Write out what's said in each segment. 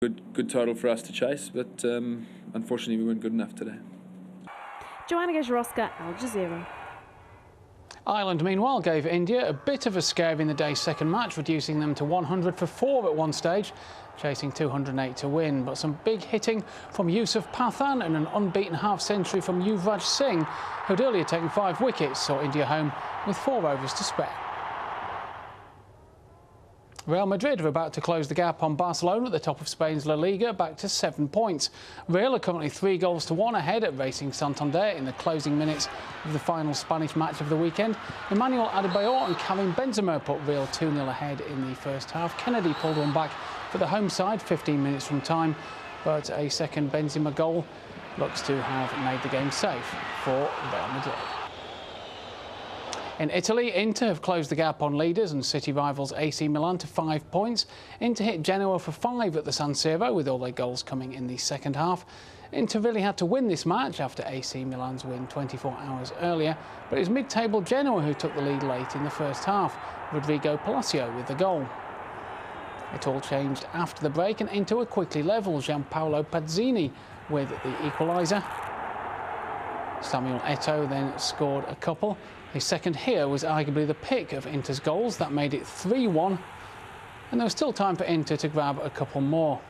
Good title for us to chase, but unfortunately we weren't good enough today. Joanna Gajarowska, AlJazeera. Ireland, meanwhile, gave India a bit of a scare in the day's second match, reducing them to 100 for 4 at one stage, chasing 208 to win. But some big hitting from Yusuf Pathan and an unbeaten half-century from Yuvraj Singh, who'd earlier taken 5 wickets, saw India home with 4 overs to spare. Real Madrid are about to close the gap on Barcelona at the top of Spain's La Liga, back to 7 points. Real are currently 3-1 ahead at Racing Santander in the closing minutes of the final Spanish match of the weekend. Emmanuel Adebayor and Karim Benzema put Real 2-0 ahead in the first half. Kennedy pulled one back for the home side 15 minutes from time, but a second Benzema goal looks to have made the game safe for Real Madrid. In Italy, Inter have closed the gap on leaders and city rivals AC Milan to 5 points. Inter hit Genoa for 5 at the San Siro, with all their goals coming in the second half. Inter really had to win this match after AC Milan's win 24 hours earlier, but it was mid-table Genoa who took the lead late in the first half, Rodrigo Palacio with the goal. It all changed after the break and Inter were quickly level, Gianpaolo Pazzini with the equaliser. Samuel Eto'o then scored a couple. His second here was arguably the pick of Inter's goals. That made it 3-1, and there was still time for Inter to grab a couple more.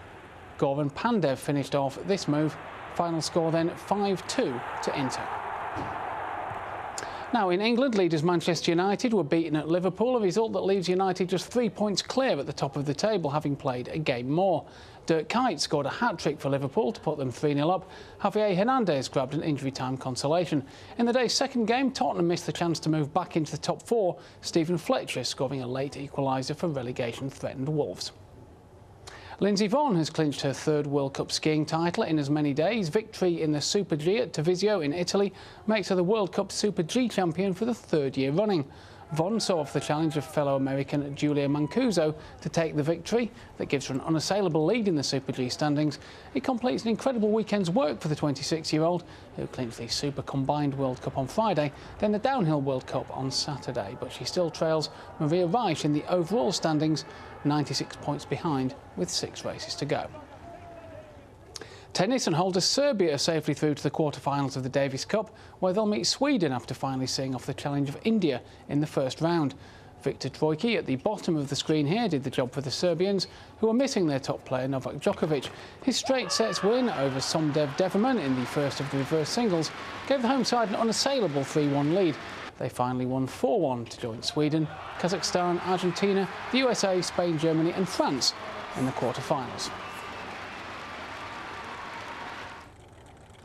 Goran Pandev finished off this move. Final score then 5-2 to Inter. Now in England, leaders Manchester United were beaten at Liverpool, a result that leaves United just 3 points clear at the top of the table, having played a game more. Dirk Kuyt scored a hat-trick for Liverpool to put them 3-0 up. Javier Hernandez grabbed an injury-time consolation. In the day's second game, Tottenham missed the chance to move back into the top 4, Stephen Fletcher scoring a late equaliser for relegation-threatened Wolves. Lindsey Vonn has clinched her 3rd World Cup skiing title in as many days. Victory in the Super G at Treviso in Italy makes her the World Cup Super G champion for the 3rd year running. Vonn saw off the challenge of fellow American Julia Mancuso to take the victory. That gives her an unassailable lead in the Super G standings. It completes an incredible weekend's work for the 26-year-old, who clinched the Super Combined World Cup on Friday, then the Downhill World Cup on Saturday. But she still trails Maria Reich in the overall standings, 96 points behind with 6 races to go. Tennis, and holders Serbia are safely through to the quarter-finals of the Davis Cup, where they'll meet Sweden after finally seeing off the challenge of India in the first round. Victor Trojki, at the bottom of the screen here, did the job for the Serbians, who are missing their top player Novak Djokovic. His straight sets win over Somdev Deverman in the first of the reverse singles gave the home side an unassailable 3-1 lead. They finally won 4-1 to join Sweden, Kazakhstan, Argentina, the USA, Spain, Germany and France in the quarter-finals.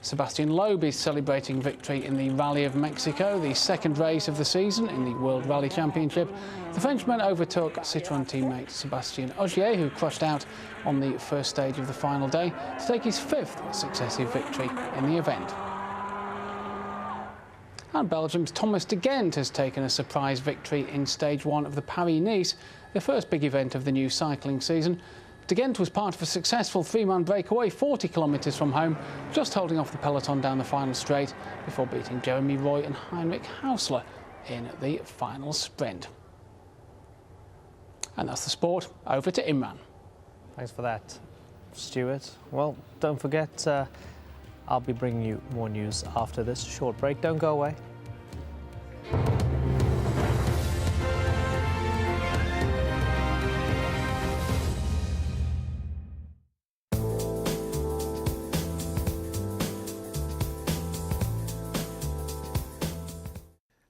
Sebastian Loeb is celebrating victory in the Rally of Mexico, the 2nd race of the season in the World Rally Championship. The Frenchman overtook Citroën teammate Sébastien Ogier, who crushed out on the first stage of the final day, to take his 5th successive victory in the event. And Belgium's Thomas de Gendt has taken a surprise victory in Stage 1 of the Paris-Nice, the first big event of the new cycling season. De Gendt was part of a successful 3-man breakaway 40 kilometres from home, just holding off the peloton down the final straight before beating Jeremy Roy and Heinrich Hausler in the final sprint. And that's the sport. Over to Imran. Thanks for that, Stuart. Well, don't forget, I'll be bringing you more news after this short break. Don't go away.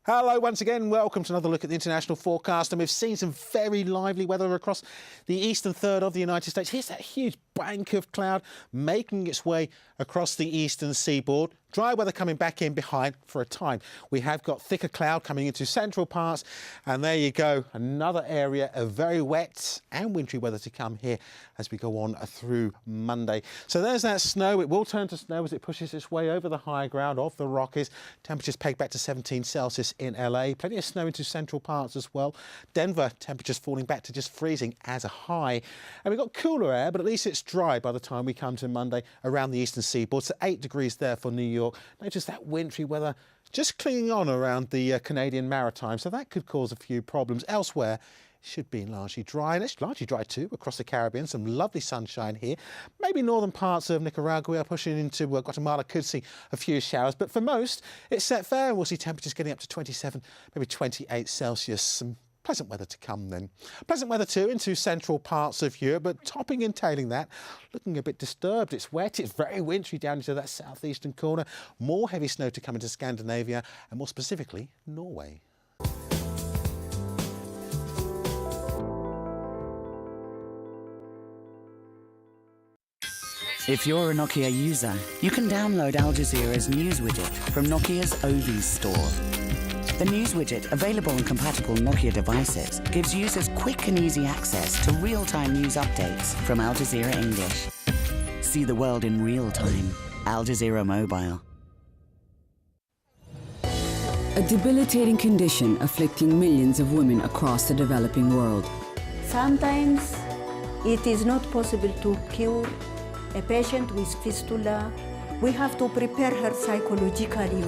Hello once again, welcome to another look at the international forecast, and we've seen some very lively weather across the eastern third of the United States. Here's that huge bank of cloud making its way across the eastern seaboard. Dry weather coming back in behind for a time. We have got thicker cloud coming into central parts, and there you go, another area of very wet and wintry weather to come here as we go on through Monday. So there's that snow. It will turn to snow as it pushes its way over the high ground of the Rockies. Temperatures pegged back to 17 Celsius in LA. Plenty of snow into central parts as well. Denver, temperatures falling back to just freezing as a high. And we've got cooler air, but at least it's dry by the time we come to Monday around the eastern seaboard. So 8 degrees there for New York. Notice that wintry weather just clinging on around the Canadian Maritime, so that could cause a few problems. Elsewhere, should be largely dry, and it's largely dry too across the Caribbean. Some lovely sunshine here. Maybe northern parts of Nicaragua pushing into Guatemala could see a few showers, but for most it's set fair. We'll see temperatures getting up to 27, maybe 28 Celsius. Some pleasant weather to come then. Pleasant weather too into central parts of Europe, but topping and tailing that, looking a bit disturbed. It's wet, it's very wintry down into that southeastern corner. More heavy snow to come into Scandinavia and more specifically Norway. If you're a Nokia user, you can download AlJazeera's news widget from Nokia's Ovi store. The news widget, available on compatible Nokia devices, gives users quick and easy access to real-time news updates from AlJazeera English. See the world in real time. AlJazeera Mobile. A debilitating condition afflicting millions of women across the developing world. Sometimes it is not possible to cure a patient with fistula. We have to prepare her psychologically.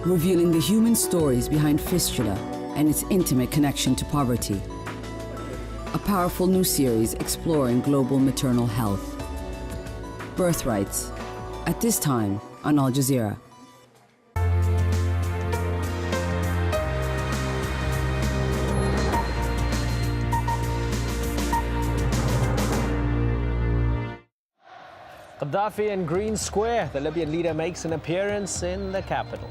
Revealing the human stories behind fistula and its intimate connection to poverty. A powerful new series exploring global maternal health. Birthrights, at this time on Al Jazeera. Gaddafi and Green Square. The Libyan leader makes an appearance in the capital.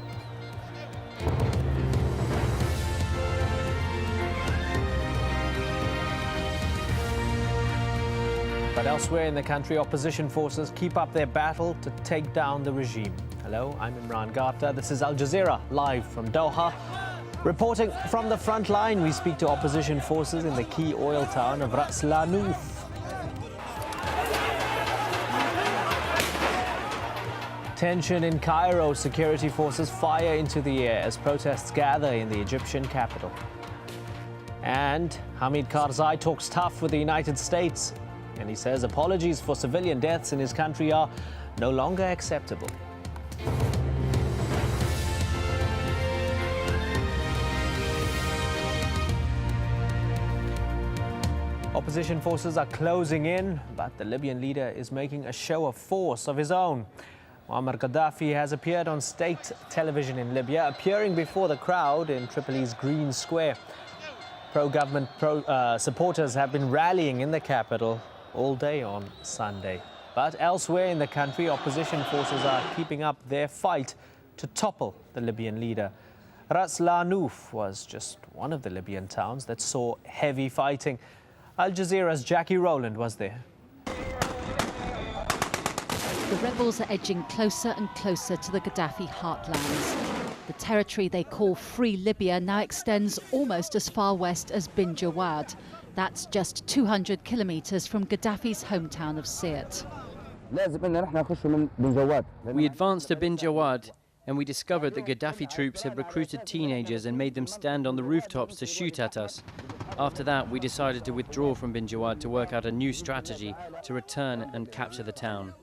But elsewhere in the country, opposition forces keep up their battle to take down the regime. Hello, I'm Imran Gata. This is Al Jazeera, live from Doha. Reporting from the front line, we speak to opposition forces in the key oil town of Ras Lanuf. Tension in Cairo. Security forces fire into the air as protests gather in the Egyptian capital. And Hamid Karzai talks tough with the United States. And he says apologies for civilian deaths in his country are no longer acceptable. Opposition forces are closing in, but the Libyan leader is making a show of force of his own. Muammar Gaddafi has appeared on state television in Libya, appearing before the crowd in Tripoli's Green Square. Pro-government supporters have been rallying in the capital all day on Sunday. But elsewhere in the country, opposition forces are keeping up their fight to topple the Libyan leader. Ras Lanuf was just one of the Libyan towns that saw heavy fighting. Al Jazeera's Jackie Rowland was there. The rebels are edging closer and closer to the Gaddafi heartlands. The territory they call Free Libya now extends almost as far west as Bin Jawad. That's just 200 kilometers from Gaddafi's hometown of Sirte. We advanced to Bin Jawad and we discovered that Gaddafi troops had recruited teenagers and made them stand on the rooftops to shoot at us. After that, we decided to withdraw from Bin Jawad to work out a new strategy to return and capture the town.